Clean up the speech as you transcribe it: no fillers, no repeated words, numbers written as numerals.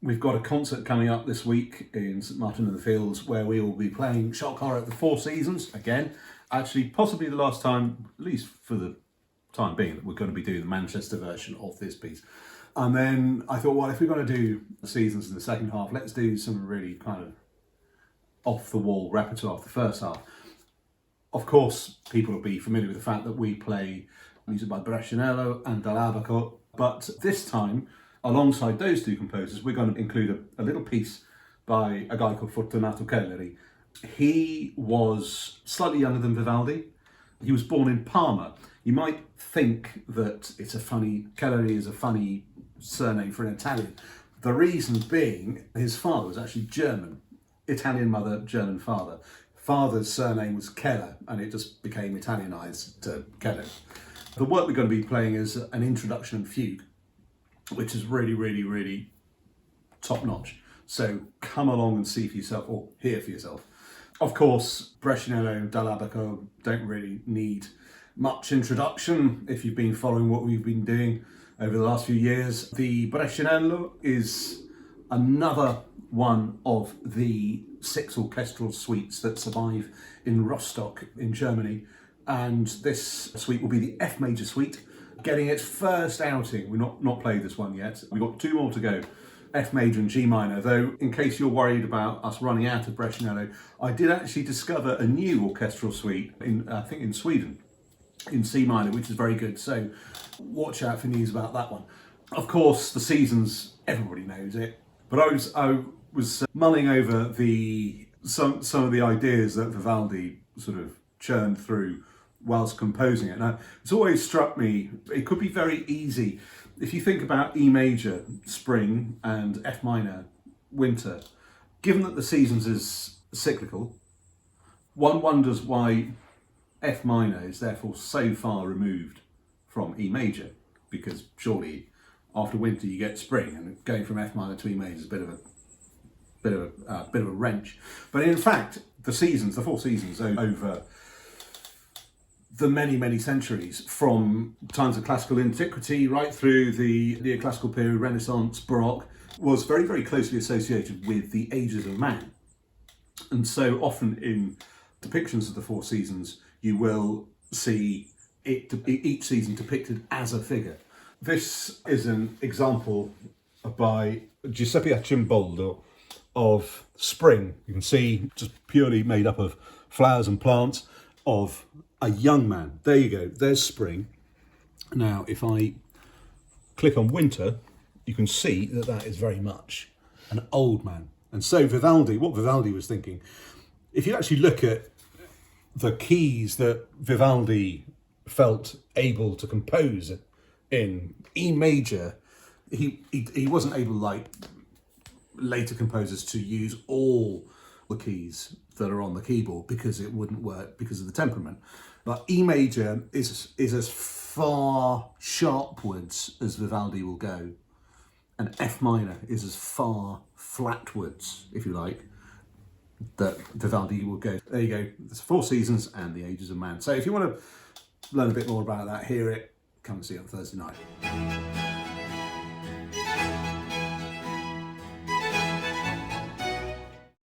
we've got a concert coming up this week in St Martin in the Fields where we will be playing shock horror at the Four Seasons again. Actually, possibly the last time, at least for the time being, that we're going to be doing the Manchester version of this piece. And then I thought, well, if we're going to do the Seasons in the second half, let's do some really kind of off-the-wall repertoire for the first half. Of course, people will be familiar with the fact that we play music by Brescianello and Dall'abaco, but this time, alongside those two composers, we're going to include a little piece by a guy called Fortunato Chelleri. He was slightly younger than Vivaldi. He was born in Parma. You might think that Chelleri is a funny surname for an Italian. The reason being, his father was actually German. Italian mother, German father. Father's surname was Keller, and it just became Italianized to Keller. The work we're going to be playing is an introduction and fugue, which is really, really, really top-notch. So come along and see for yourself, or hear for yourself. Of course, Brescianello and Dall'abaco don't really need much introduction if you've been following what we've been doing over the last few years. The Brescianello is another one of the 6 orchestral suites that survive in Rostock in Germany, and this suite will be the F major suite, getting its first outing. We've not played this one yet. We've got 2 more to go, F major and G minor, though in case you're worried about us running out of Brescianello, I did actually discover a new orchestral suite in Sweden, in C minor, which is very good, so watch out for news about that one. Of course, the Seasons, everybody knows it, but I was mulling over some of the ideas that Vivaldi sort of churned through whilst composing it. Now, it's always struck me, it could be very easy. If you think about E major, spring, and F minor, winter, given that the Seasons is cyclical, one wonders why F minor is therefore so far removed from E major, because surely after winter you get spring, and going from F minor to E major is a bit of a wrench. But in fact, the Four Seasons over the many centuries, from times of classical antiquity right through the neoclassical period, Renaissance, Baroque, was very, very closely associated with the ages of man. And so often in depictions of the Four Seasons, you will see each season depicted as a figure. This is an example by Giuseppe Acimboldo of spring. You can see just purely made up of flowers and plants of a young man. There you go, there's spring. Now, if I click on winter, you can see that is very much an old man. And so what Vivaldi was thinking, if you actually look at the keys that Vivaldi felt able to compose in E major, he wasn't able, like later composers, to use all the keys that are on the keyboard because it wouldn't work because of the temperament. But E major is as far sharpwards as Vivaldi will go, and F minor is as far flatwards, if you like, that Vivaldi will go. There you go, there's Four Seasons and the Ages of Man. So if you want to learn a bit more about that, hear it, come and see it on Thursday night.